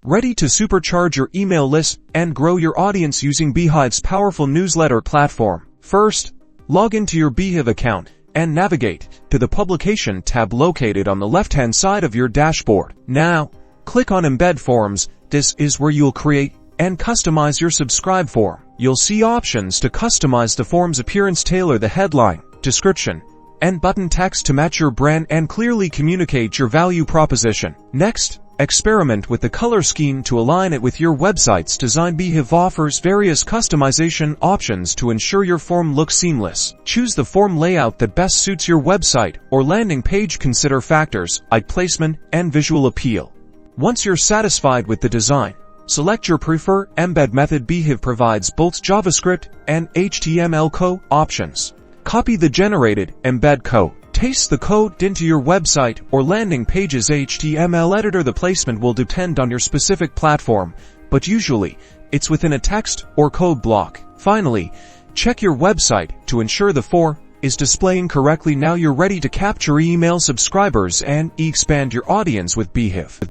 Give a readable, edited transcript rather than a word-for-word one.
Ready to supercharge your email list and grow your audience using Beehiiv's powerful newsletter platform? First, log into your Beehiiv account and navigate to the Publication tab located on the left-hand side of your dashboard. Now, click on Embed Forms. This is where you'll create and customize your subscribe form. You'll see options to customize the form's appearance, tailor the headline, description, and button text to match your brand and clearly communicate your value proposition. Next, experiment with the color scheme to align it with your website's design. Beehiiv offers various customization options to ensure your form looks seamless. Choose the form layout that best suits your website or landing page. Consider factors like placement and visual appeal. Once you're satisfied with the design, select your preferred embed method. Beehiiv provides both JavaScript and HTML code options. Copy the generated embed code. Paste the code into your website or landing page's HTML editor. The placement will depend on your specific platform, but usually it's within a text or code block. Finally, check your website to ensure the form is displaying correctly. Now you're ready to capture email subscribers and expand your audience with Beehiiv.